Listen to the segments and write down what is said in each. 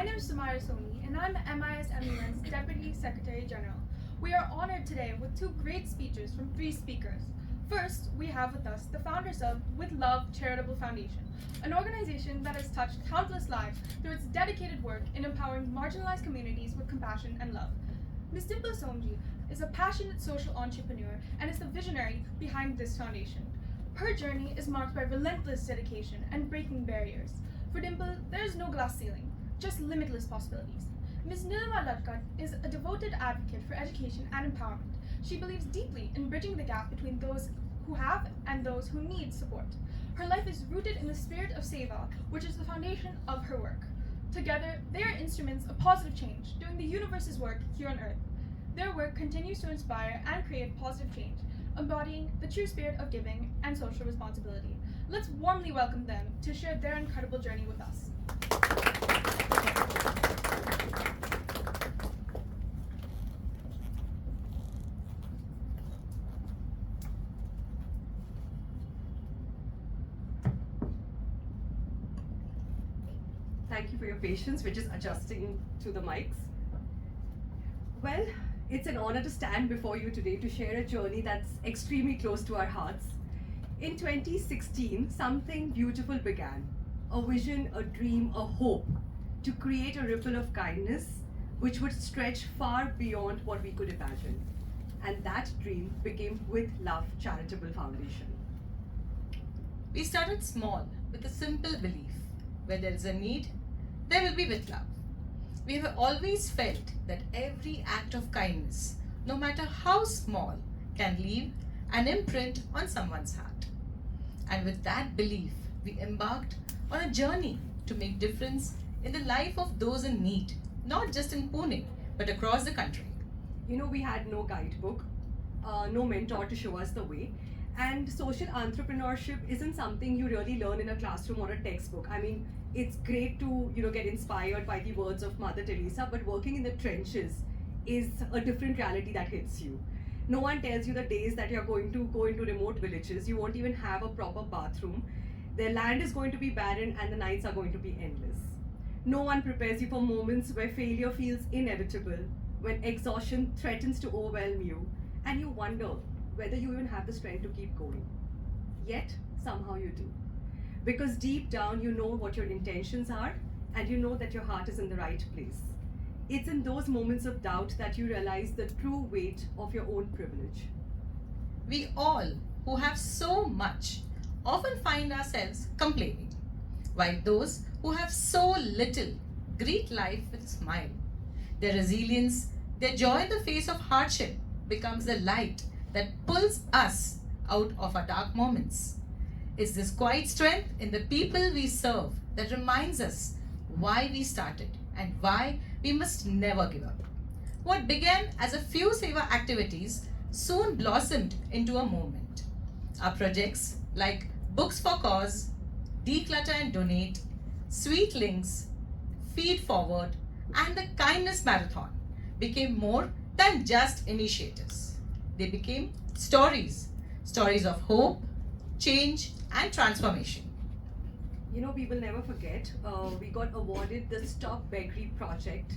My name is Samaya Soni, and I'm MISMUN's Deputy Secretary General. We are honored today with two great speeches from three speakers. First, we have with us the founders of With Love Charitable Foundation, an organization that has touched countless lives through its dedicated work in empowering marginalized communities with compassion and love. Ms. Dimple Somji is a passionate social entrepreneur and is the visionary behind this foundation. Her journey is marked by relentless dedication and breaking barriers. For Dimple, there is no glass ceiling, just limitless possibilities. Ms. Nilima Ladkat is a devoted advocate for education and empowerment. She believes deeply in bridging the gap between those who have and those who need support. Her life is rooted in the spirit of Seva, which is the foundation of her work. Together, they are instruments of positive change, doing the universe's work here on Earth. Their work continues to inspire and create positive change, embodying the true spirit of giving and social responsibility. Let's warmly welcome them to share their incredible journey with us. Thank you for your patience. We're just adjusting to the mics. Well, it's an honor to stand before you today to share a journey that's extremely close to our hearts. In 2016, something beautiful began. A vision, a dream, a hope to create a ripple of kindness which would stretch far beyond what we could imagine. And that dream became With Love Charitable Foundation. We started small with a simple belief: where there is a need, there will be with love. We have always felt that every act of kindness, no matter how small, can leave an imprint on someone's heart. And with that belief, we embarked on a journey to make difference in the life of those in need, not just in Pune, but across the country. You know, we had no guidebook, no mentor to show us the way. And social entrepreneurship isn't something you really learn in a classroom or a textbook. I mean, it's great to get inspired by the words of Mother Teresa, but working in the trenches is a different reality that hits you. No one tells you the days that you're going to go into remote villages. You won't even have a proper bathroom. Their land is going to be barren and the nights are going to be endless. No one prepares you for moments where failure feels inevitable, when exhaustion threatens to overwhelm you, and you wonder whether you even have the strength to keep going. Yet, somehow you do. Because deep down, you know what your intentions are, and you know that your heart is in the right place. It's in those moments of doubt that you realize the true weight of your own privilege. We all who have so much often find ourselves complaining, while those who have so little greet life with a smile. Their resilience, their joy in the face of hardship becomes the light that pulls us out of our dark moments. It's this quiet strength in the people we serve that reminds us why we started and why we must never give up. What began as a few Seva activities soon blossomed into a movement. Our projects like Books for Cause, Declutter and Donate, Sweet Links, Feed Forward, and the Kindness Marathon became more than just initiatives. They became stories of hope, change, and transformation. You know, we will never forget, we got awarded the Stop Beggary project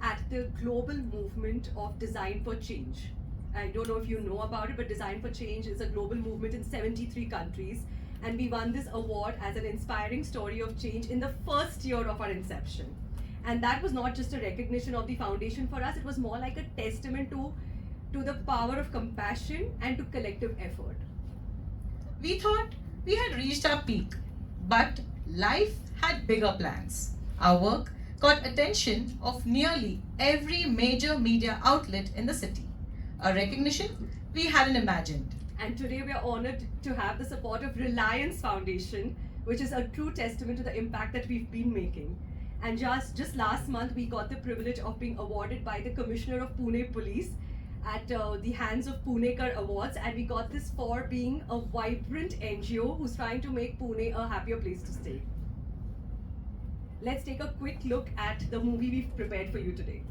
at the Global Movement of Design for Change. I don't know if you know about it, but Design for Change is a global movement in 73 countries. And we won this award as an inspiring story of change in the first year of our inception. And that was not just a recognition of the foundation for us, it was more like a testament to the power of compassion and to collective effort. We thought we had reached our peak, but life had bigger plans. Our work got attention of nearly every major media outlet in the city, a recognition we hadn't imagined. And today we are honored to have the support of Reliance Foundation, which is a true testament to the impact that we've been making. And just last month, we got the privilege of being awarded by the Commissioner of Pune Police at the Hands of Punekar Awards, and we got this for being a vibrant NGO who's trying to make Pune a happier place to stay. Let's take a quick look at the movie we've prepared for you today.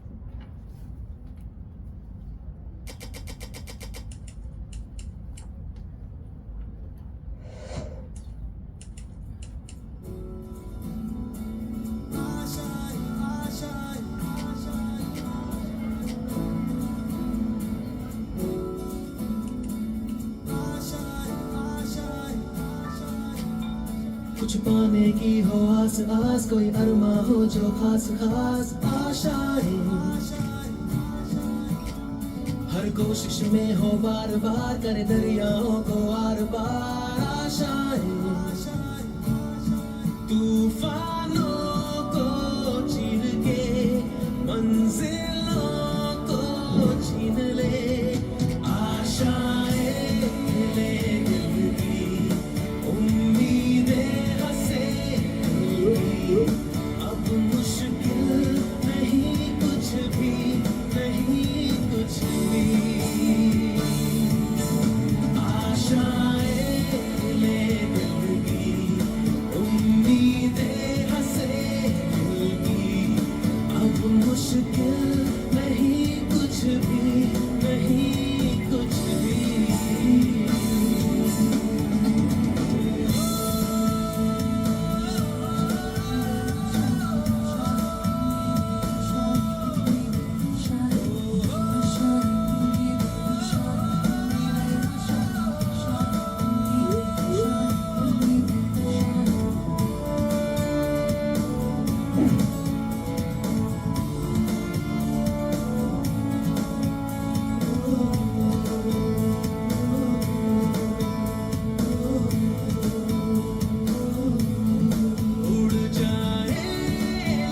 कुछ पाने की हो आस आस, कोई अरमा हो जो खास खास आशाएं, हर कोशिश में हो बार बार करे दरियाओं को आर पार आशाएं, तूफानों को चीर के मंजिलों को छीन ले, आशाएं ले दिल की, उम्मीदें हंसे दिल की, अब मुश्किल नहीं कुछ भी, नहीं कुछ भी, आशाएं ले दिल की, उम्मीदें हंसे दिल की, अब मुश्किल नहीं कुछ भी, नहीं कुछ भी। उड़ जाए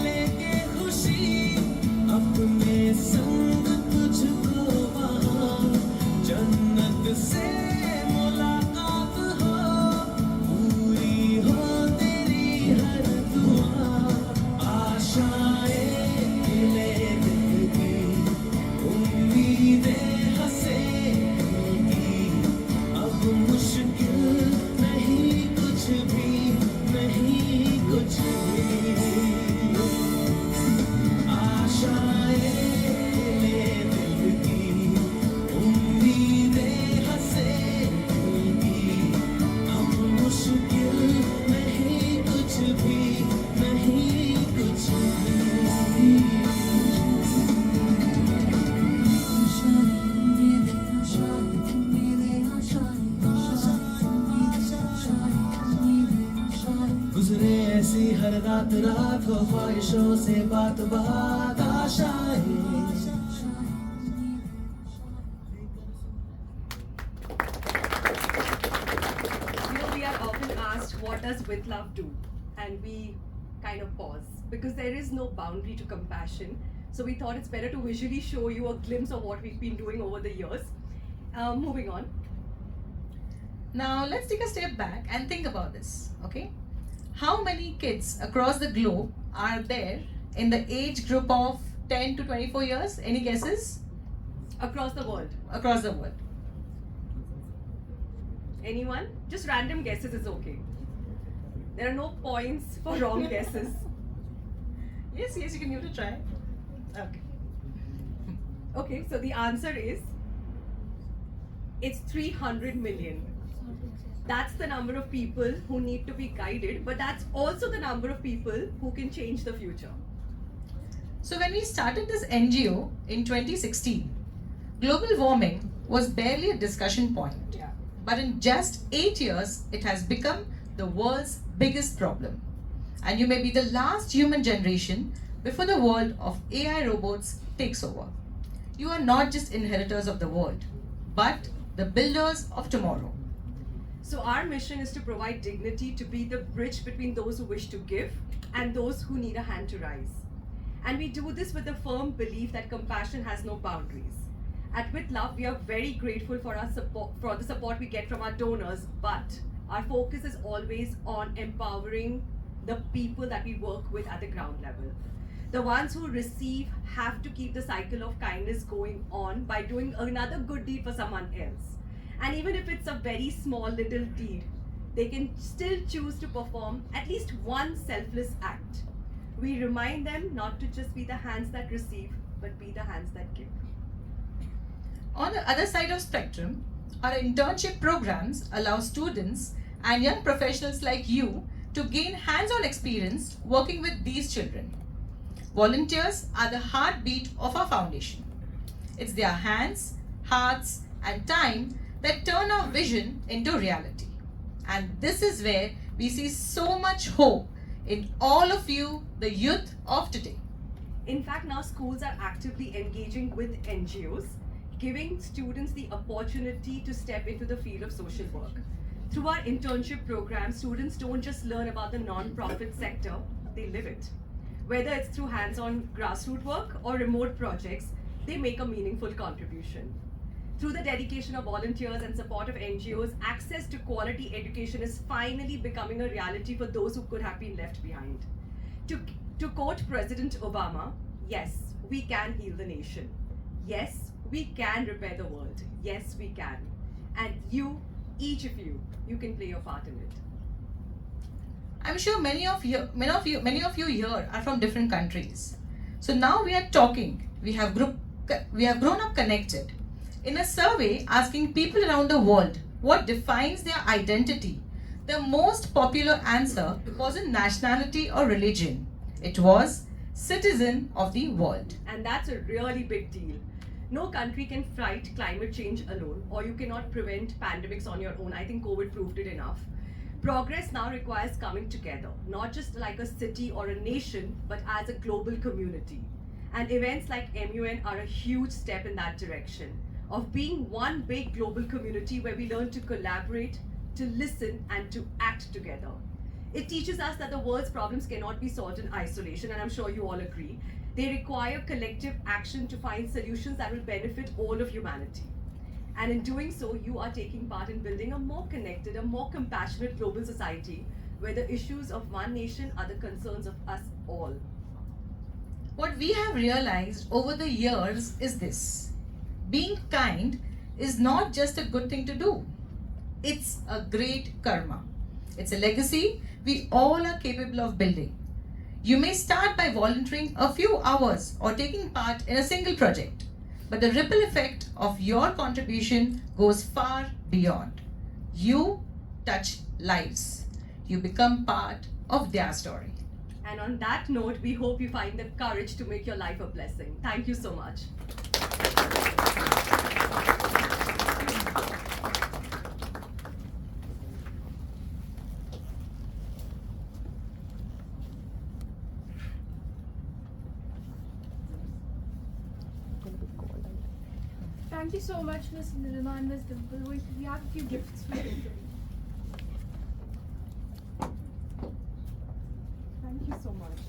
लेके खुशी अपने संग तुझको वहाँ, जन्नत से मुलाकात हो, पूरी हो तेरी हर दुआ, आशाएं ले दिल की, उम्मीदें हंसे दिल की, अब मुश्किल नहीं कुछ भी, नहीं कुछ भी, आशाएं ले दिल की, उम्मीदें हंसे दिल की, अब मुश्किल नहीं कुछ भी, नहीं कुछ भी। गुजरे ऐसी हर रात रात हो, ख्वाहिशों से बात बात आशाएं। We are often asked, what does With Love do? And we kind of pause because there is no boundary to compassion. So we thought it's better to visually show you a glimpse of what we've been doing over the years. Moving on. Now let's take a step back and think about this, okay? How many kids across the globe are there in the age group of 10 to 24 years? Any guesses? Across the world. Across the world. Anyone? Just random guesses is okay. There are no points for wrong guesses. Yes, you can give it a try. Okay. Okay, so the answer is it's 300 million. That's the number of people who need to be guided, but that's also the number of people who can change the future. So when we started this NGO in 2016, global warming was barely a discussion point. Yeah. But in just 8 years, it has become the world's biggest problem. And you may be the last human generation before the world of AI robots takes over. You are not just inheritors of the world, but the builders of tomorrow. So our mission is to provide dignity, to be the bridge between those who wish to give and those who need a hand to rise. And we do this with the firm belief that compassion has no boundaries. At With Love, we are very grateful for the support we get from our donors, but our focus is always on empowering the people that we work with at the ground level. The ones who receive have to keep the cycle of kindness going on by doing another good deed for someone else. And even if it's a very small little deed, they can still choose to perform at least one selfless act. We remind them not to just be the hands that receive, but be the hands that give. On the other side of spectrum, our internship programs allow students and young professionals like you to gain hands-on experience working with these children. Volunteers are the heartbeat of our foundation. It's their hands, hearts, and time that turn our vision into reality. And this is where We see so much hope in all of you, the youth of today. In fact, now schools are actively engaging with NGOs, giving students the opportunity to step into the field of social work. Through our internship program, students don't just learn about the non-profit sector, they live it. Whether it's through hands-on grassroots work or remote projects, they make a meaningful contribution. Through the dedication of volunteers and support of NGOs, access to quality education is finally becoming a reality for those who could have been left behind. To quote President Obama, yes, we can heal the nation. Yes, we can repair the world. Yes, we can. And you, each of you can play your part in it. I'm sure many of you here are from different countries. So now we are talking. We have grown up connected. In a survey asking people around the world what defines their identity, the most popular answer wasn't nationality or religion. It was citizen of the world. And that's a really big deal. No country can fight climate change alone, or you cannot prevent pandemics on your own. I think COVID proved it enough. Progress now requires coming together, not just like a city or a nation, but as a global community. And events like MUN are a huge step in that direction, of being one big global community where we learn to collaborate, to listen, and to act together. It teaches us that the world's problems cannot be solved in isolation, and I'm sure you all agree. They require collective action to find solutions that will benefit all of humanity. And in doing so, you are taking part in building a more connected, a more compassionate global society where the issues of one nation are the concerns of us all. What we have realized over the years is this: being kind is not just a good thing to do, it's a great karma. It's a legacy we all are capable of building. You may start by volunteering a few hours or taking part in a single project, but the ripple effect of your contribution goes far beyond. You touch lives. You become part of their story. And on that note, we hope you find the courage to make your life a blessing. Thank you so much. Thank you so much, Ms. Nirima and Ms. Dimple. We have a few gifts for you. Thank you so much.